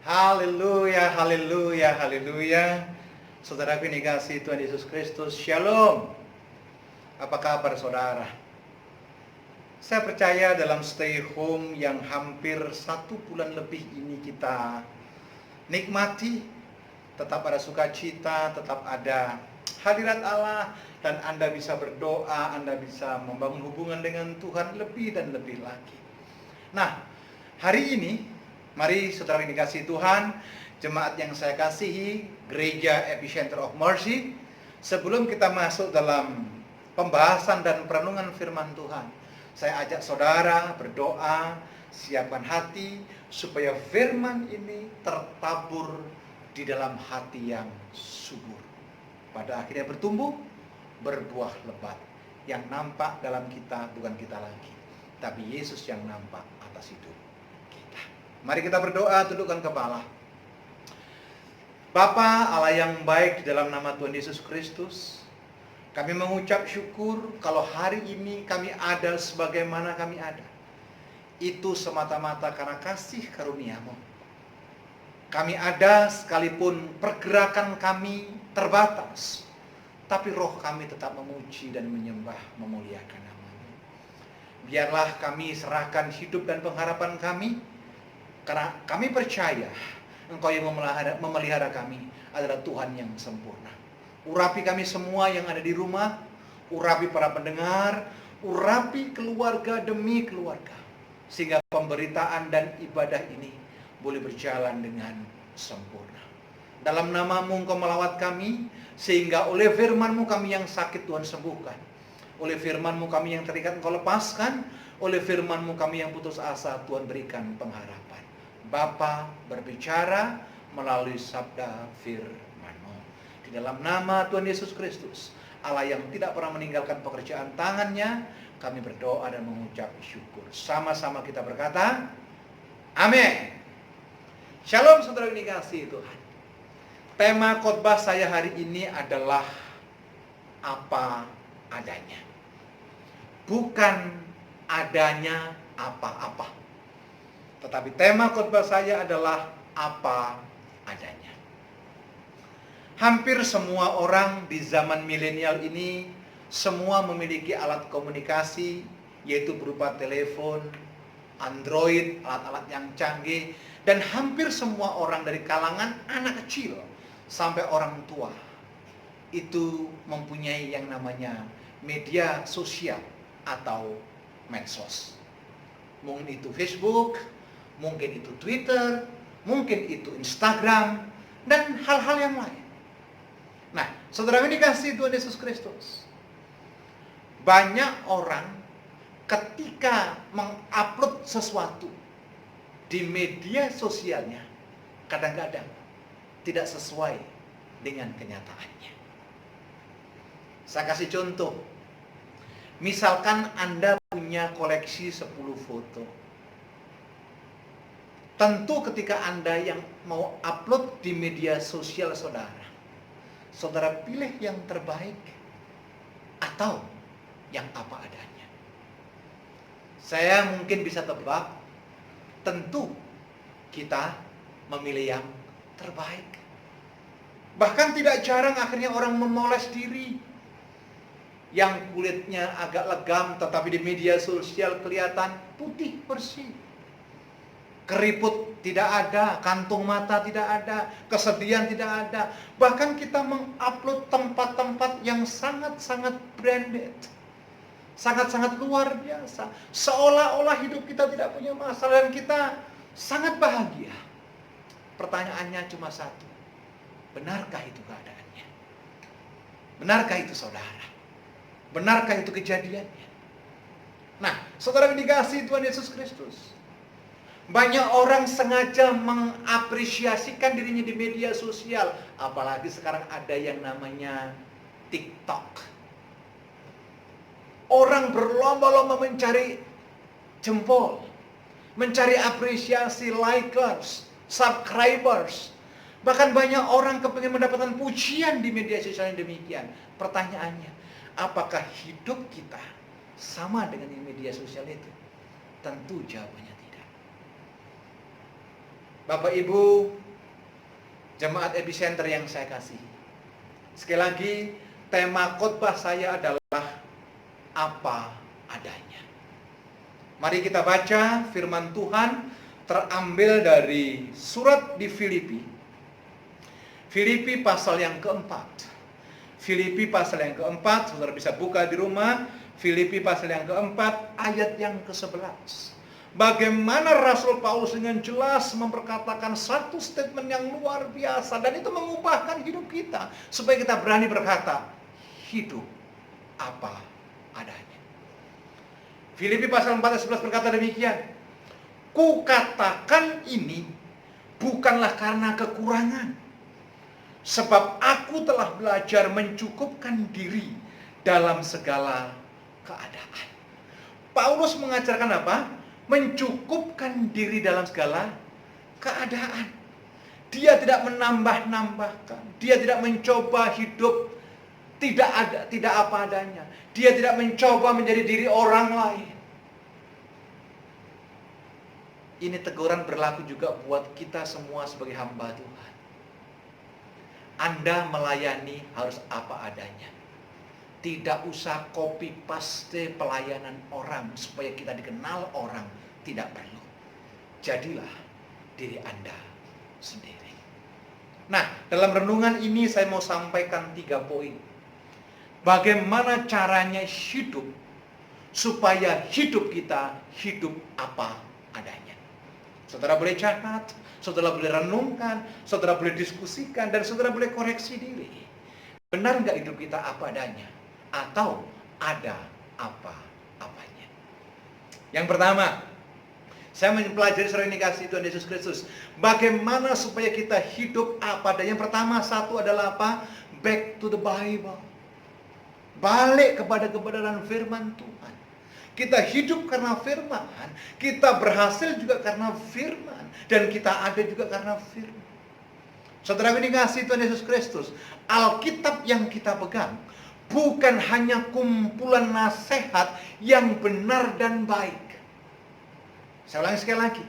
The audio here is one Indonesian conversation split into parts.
Haleluya, haleluya, haleluya. Saudaraku yang dikasihi Tuhan Yesus Kristus, Shalom. Apa kabar saudara? Saya percaya dalam stay home yang hampir 1 bulan lebih ini kita nikmati, tetap ada sukacita, tetap ada hadirat Allah, dan Anda bisa berdoa, Anda bisa membangun hubungan dengan Tuhan lebih dan lebih lagi. Nah, hari ini mari saudara yang dikasihi Tuhan, jemaat yang saya kasihi, Gereja Epicenter of Mercy, sebelum kita masuk dalam pembahasan dan perenungan firman Tuhan, saya ajak saudara berdoa, siapkan hati supaya firman ini tertabur di dalam hati yang subur. Pada akhirnya bertumbuh, berbuah lebat. Yang nampak dalam kita bukan kita lagi, tapi Yesus yang nampak atas hidup kita. Mari kita berdoa, tundukkan kepala. Bapa Allah yang baik, di dalam nama Tuhan Yesus Kristus, kami mengucap syukur kalau hari ini kami ada sebagaimana kami ada. Itu semata-mata karena kasih karunia-Mu. Kami ada sekalipun pergerakan kami terbatas, tapi roh kami tetap memuji dan menyembah, memuliakan nama-Mu. Biarlah kami serahkan hidup dan pengharapan kami, karena kami percaya Engkau yang memelihara kami adalah Tuhan yang sempurna. Urapi kami semua yang ada di rumah, urapi para pendengar, urapi keluarga demi keluarga, sehingga pemberitaan dan ibadah ini boleh berjalan dengan sempurna. Dalam nama-Mu Engkau melawat kami, sehingga oleh firman-Mu kami yang sakit Tuhan sembuhkan, oleh firman-Mu kami yang terikat Engkau lepaskan, oleh firman-Mu kami yang putus asa Tuhan berikan pengharapan. Bapa berbicara melalui sabda firman-Mu. Di dalam nama Tuhan Yesus Kristus, Allah yang tidak pernah meninggalkan pekerjaan tangannya, kami berdoa dan mengucap syukur. Sama-sama kita berkata, amin. Shalom saudara yang dikasihi Tuhan. Tema khotbah saya hari ini adalah apa adanya. Bukan adanya apa-apa, tetapi tema khotbah saya adalah apa adanya. Hampir semua orang di zaman milenial ini semua memiliki alat komunikasi, yaitu berupa telepon, Android, alat-alat yang canggih, dan hampir semua orang dari kalangan anak kecil sampai orang tua itu mempunyai yang namanya media sosial atau medsos. Mungkin itu Facebook, mungkin itu Twitter, mungkin itu Instagram, dan hal-hal yang lain. Nah, saudara yang dikasihi Tuhan Yesus Kristus, banyak orang ketika mengupload sesuatu di media sosialnya, kadang-kadang tidak sesuai dengan kenyataannya. Saya kasih contoh. Misalkan Anda punya koleksi 10 foto. Tentu ketika Anda yang mau upload di media sosial saudara, saudara pilih yang terbaik atau yang apa adanya. Saya mungkin bisa tebak, tentu kita memilih yang terbaik. Bahkan tidak jarang akhirnya orang memoles diri, yang kulitnya agak legam tetapi di media sosial kelihatan putih bersih. Keriput tidak ada, kantung mata tidak ada, kesedihan tidak ada. Bahkan kita mengupload tempat-tempat yang sangat-sangat branded, sangat-sangat luar biasa, seolah-olah hidup kita tidak punya masalah dan kita sangat bahagia. Pertanyaannya cuma satu, benarkah itu keadaannya? Benarkah itu saudara? Benarkah itu kejadiannya? Nah, saudara yang dikasihi Tuhan Yesus Kristus, banyak orang sengaja mengapresiasikan dirinya di media sosial, apalagi sekarang ada yang namanya TikTok. Orang berlomba-lomba mencari jempol, mencari apresiasi, likers, subscribers. Bahkan banyak orang kepingin mendapatkan pujian di media sosial yang demikian. Pertanyaannya, apakah hidup kita sama dengan di media sosial itu? Tentu jawabannya tidak. Bapak Ibu, jemaat epicenter yang saya kasihi. Sekali lagi, tema khotbah saya adalah apa adanya. Mari kita baca firman Tuhan terambil dari surat di Filipi. Filipi pasal yang keempat. Filipi pasal yang keempat, saudara bisa buka di rumah. Filipi pasal yang keempat, ayat yang ke-11. Bagaimana Rasul Paulus dengan jelas memperkatakan satu statement yang luar biasa. Dan itu mengubahkan hidup kita. Supaya kita berani berkata, hidup apa adanya. Filipi pasal 4 ayat 11 berkata demikian. Kukatakan ini bukanlah karena kekurangan. Sebab aku telah belajar mencukupkan diri dalam segala keadaan. Paulus mengajarkan apa? Mencukupkan diri dalam segala keadaan. Dia tidak menambah-nambahkan. Dia tidak mencoba hidup tidak apa adanya. Dia tidak mencoba menjadi diri orang lain. Ini teguran berlaku juga buat kita semua sebagai hamba Tuhan. Anda melayani harus apa adanya. Tidak usah copy paste pelayanan orang supaya kita dikenal orang. Tidak perlu. Jadilah diri Anda sendiri. Nah, dalam renungan ini saya mau sampaikan 3 poin. Bagaimana caranya hidup supaya hidup kita hidup apa adanya. Saudara boleh catat, saudara boleh renungkan, saudara boleh diskusikan, dan saudara boleh koreksi diri. Benar nggak hidup kita apa adanya? Atau ada apa-apanya? Yang pertama, saya mempelajari secara ini kasih Tuhan Yesus Kristus. Bagaimana supaya kita hidup apa adanya? Yang pertama, satu adalah apa? Back to the Bible. Balik kepada kebenaran firman Tuhan. Kita hidup karena firman. Kita berhasil juga karena firman. Dan kita ada juga karena firman. Saudara ini kasih Tuhan Yesus Kristus. Alkitab yang kita pegang bukan hanya kumpulan nasihat yang benar dan baik. Saya ulangi sekali lagi.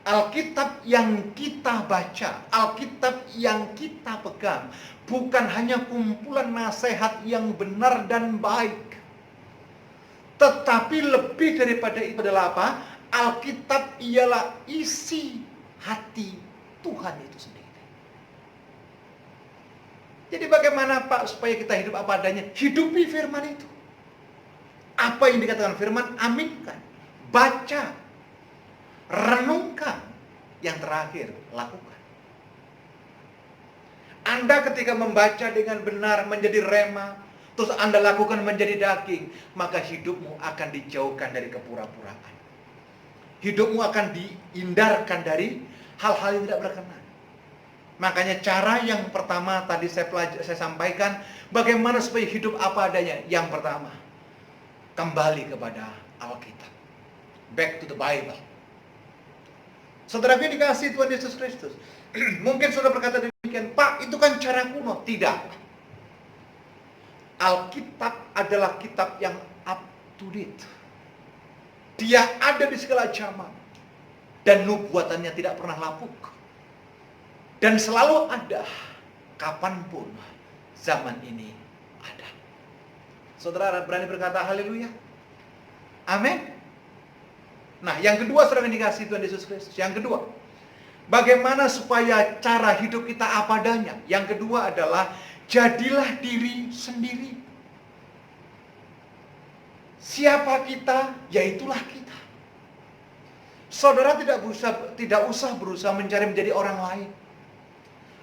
Alkitab yang kita baca, Alkitab yang kita pegang bukan hanya kumpulan nasihat yang benar dan baik. Tetapi lebih daripada itu adalah apa? Alkitab ialah isi hati Tuhan itu sendiri. Jadi bagaimana Pak supaya kita hidup apa adanya? Hidupi firman itu. Apa yang dikatakan firman, aminkan. Baca. Renungkan. Yang terakhir, lakukan. Anda ketika membaca dengan benar menjadi rema, terus Anda lakukan menjadi daging, maka hidupmu akan dijauhkan dari kepura-puraan. Hidupmu akan dihindarkan dari hal-hal yang tidak berkenan. Makanya cara yang pertama tadi saya sampaikan, bagaimana supaya hidup apa adanya. Yang pertama, kembali kepada Alkitab. Back to the Bible. Saudara dikasih Tuhan Yesus Kristus. Mungkin saudara berkata demikian, Pak, itu kan cara kuno. Tidak. Alkitab adalah kitab yang up to date. Dia ada di segala zaman. Dan nubuatannya tidak pernah lapuk. Dan selalu ada, kapanpun zaman ini ada. Saudara berani berkata haleluya? Amin. Nah, yang kedua saudara dikasih Tuhan Yesus Kristus. Yang kedua, bagaimana supaya cara hidup kita apa adanya? Yang kedua adalah jadilah diri sendiri. Siapa kita, yaitulah kita. Saudara tidak usah berusaha mencari menjadi orang lain.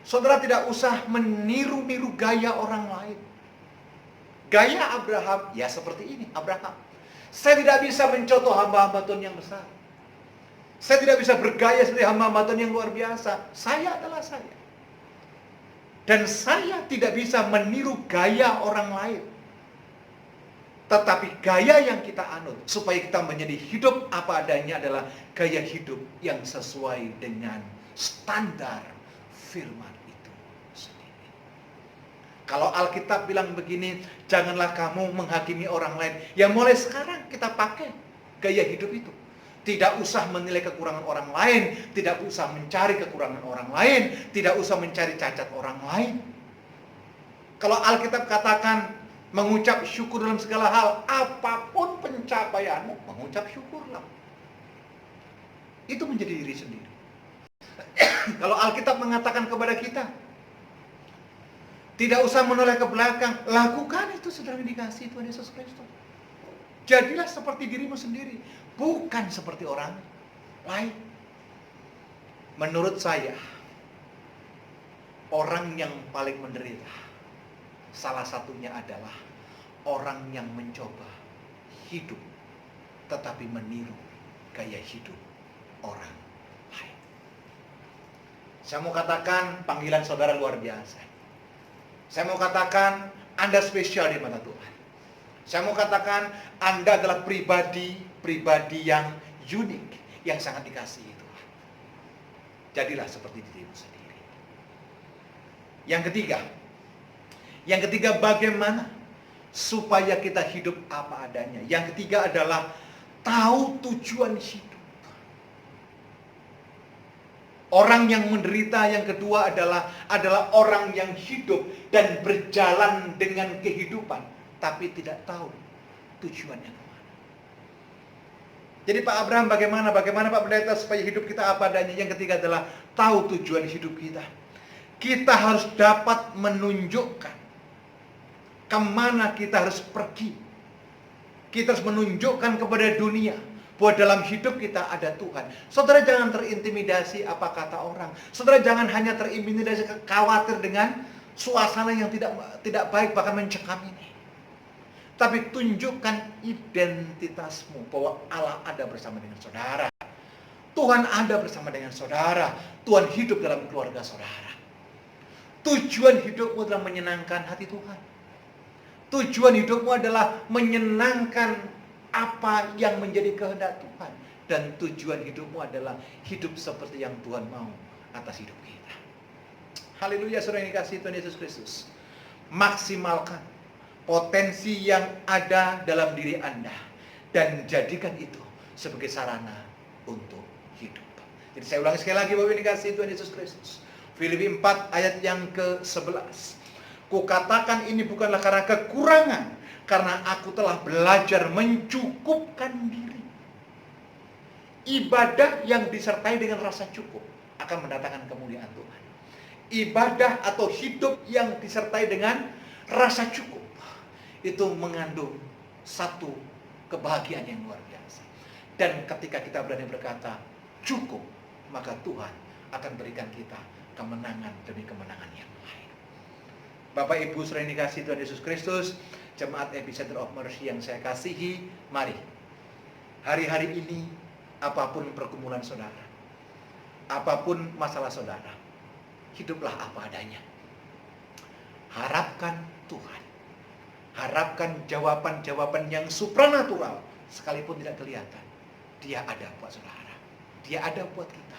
Saudara tidak usah meniru-niru gaya orang lain. Gaya Abraham, ya seperti ini, Abraham. Saya tidak bisa mencontoh hamba-hamba Tuhan yang besar. Saya tidak bisa bergaya seperti hamba-hamba Tuhan yang luar biasa. Saya adalah saya. Dan saya tidak bisa meniru gaya orang lain. Tetapi gaya yang kita anut, supaya kita menjadi hidup apa adanya adalah gaya hidup yang sesuai dengan standar firman itu sendiri. Kalau Alkitab bilang begini, janganlah kamu menghakimi orang lain. Ya mulai sekarang kita pakai gaya hidup itu. Tidak usah menilai kekurangan orang lain, tidak usah mencari kekurangan orang lain, tidak usah mencari cacat orang lain. Kalau Alkitab katakan mengucap syukur dalam segala hal, apapun pencapaianmu, mengucap syukurlah. Itu menjadi diri sendiri. Kalau Alkitab mengatakan kepada kita, tidak usah menoleh ke belakang, lakukan itu sudah dikasih Tuhan Yesus Kristus. Jadilah seperti dirimu sendiri, bukan seperti orang lain. Menurut saya, orang yang paling menderita, salah satunya adalah orang yang mencoba hidup, tetapi meniru gaya hidup orang lain. Saya mau katakan panggilan saudara luar biasa. Saya mau katakan Anda spesial di mata Tuhan. Saya mau katakan Anda adalah pribadi yang unik, yang sangat dikasihi Tuhan. Jadilah seperti dirimu sendiri. Yang ketiga bagaimana supaya kita hidup apa adanya. Yang ketiga adalah tahu tujuan hidup. Orang yang menderita yang kedua adalah orang yang hidup dan berjalan dengan kehidupan, tapi tidak tahu tujuannya kemana. Jadi Pak Abraham bagaimana Pak Pendeta supaya hidup kita apa adanya. Yang ketiga adalah tahu tujuan hidup kita. Kita harus dapat menunjukkan kemana kita harus pergi. Kita harus menunjukkan kepada dunia bahwa dalam hidup kita ada Tuhan. Saudara jangan terintimidasi apa kata orang. Saudara jangan hanya terintimidasi, khawatir dengan suasana yang tidak baik, bahkan mencekam ini. Tapi tunjukkan identitasmu bahwa Allah ada bersama dengan saudara. Tuhan ada bersama dengan saudara. Tuhan hidup dalam keluarga saudara. Tujuan hidupmu adalah menyenangkan hati Tuhan. Tujuan hidupmu adalah menyenangkan apa yang menjadi kehendak Tuhan. Dan tujuan hidupmu adalah hidup seperti yang Tuhan mau atas hidup kita. Haleluya, saudara yang dikasihi Tuhan Yesus Kristus. Maksimalkan potensi yang ada dalam diri Anda dan jadikan itu sebagai sarana untuk hidup. Jadi saya ulangi sekali lagi, Bapak yang dikasihi Tuhan Yesus Kristus. Filipi 4 ayat yang ke-11. Kukatakan ini bukanlah karena kekurangan, karena aku telah belajar mencukupkan diri. Ibadah yang disertai dengan rasa cukup akan mendatangkan kemuliaan Tuhan. Ibadah atau hidup yang disertai dengan rasa cukup itu mengandung satu kebahagiaan yang luar biasa. Dan ketika kita berani berkata cukup, maka Tuhan akan berikan kita kemenangan demi kemenangan yang lain. Bapak Ibu saudara yang dikasihi Tuhan Yesus Kristus, Jemaat Epicenter of Mercy yang saya kasihi, mari hari-hari ini apapun pergumulan saudara, apapun masalah saudara, hiduplah apa adanya. Harapkan Tuhan. Harapkan jawaban-jawaban yang supranatural, sekalipun tidak kelihatan. Dia ada buat saudara, dia ada buat kita,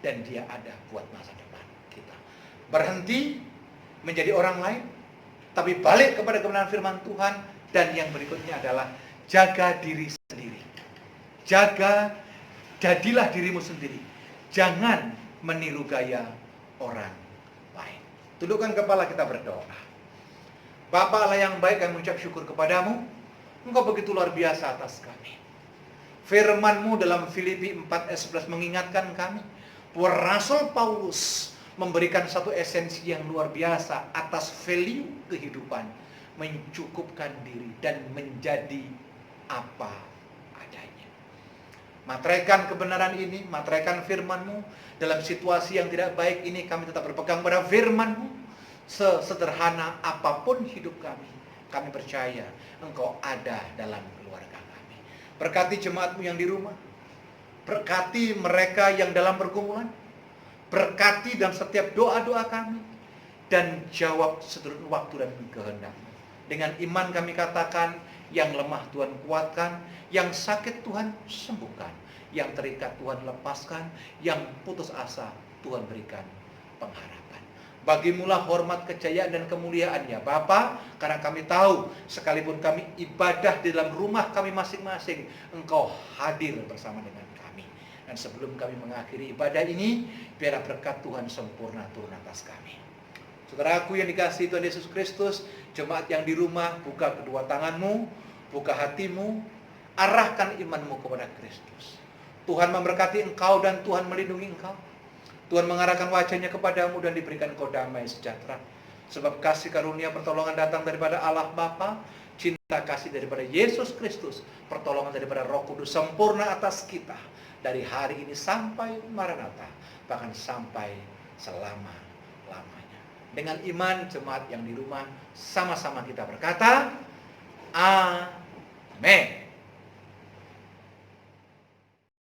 dan dia ada buat masa depan kita. Berhenti menjadi orang lain, tapi balik kepada kebenaran firman Tuhan. Dan yang berikutnya adalah jaga diri sendiri. Jadilah dirimu sendiri. Jangan meniru gaya orang lain. Tundukkan kepala, kita berdoa. Bapa Allah yang baik, kami mengucap syukur kepadamu. Engkau begitu luar biasa atas kami. Firman-Mu dalam Filipi 4 ayat 11 mengingatkan kami bahwa Rasul Paulus memberikan satu esensi yang luar biasa atas value kehidupan, mencukupkan diri dan menjadi apa adanya. Materaikan kebenaran ini, materaikan firman-Mu dalam situasi yang tidak baik ini. Kami tetap berpegang pada firman-Mu. Sesederhana apapun hidup kami percaya Engkau ada dalam keluarga kami. Berkati jemaat-Mu yang di rumah, berkati mereka yang dalam pergumulan, berkati dalam setiap doa-doa kami, dan jawab seturut waktu dan kehendak-Mu. Dengan iman kami katakan, yang lemah Tuhan kuatkan, yang sakit Tuhan sembuhkan, yang terikat Tuhan lepaskan, yang putus asa Tuhan berikan pengharapan. Bagimulah hormat, kejayaan, dan kemuliaannya Bapa, karena kami tahu sekalipun kami ibadah di dalam rumah kami masing-masing, Engkau hadir bersama dengan kami. Dan sebelum kami mengakhiri ibadah ini, biarlah berkat Tuhan sempurna turun atas kami. Saudaraku yang dikasihi Tuhan Yesus Kristus, jemaat yang di rumah, buka kedua tanganmu, buka hatimu, arahkan imanmu kepada Kristus. Tuhan memberkati engkau dan Tuhan melindungi engkau. Tuhan mengarahkan wajahnya kepadamu dan diberikan engkau damai sejahtera. Sebab kasih karunia pertolongan datang daripada Allah Bapa, cinta kasih daripada Yesus Kristus, pertolongan daripada Roh Kudus sempurna atas kita dari hari ini sampai Maranatha, bahkan sampai selama-lamanya. Dengan iman jemaat yang di rumah, sama-sama kita berkata, Amin.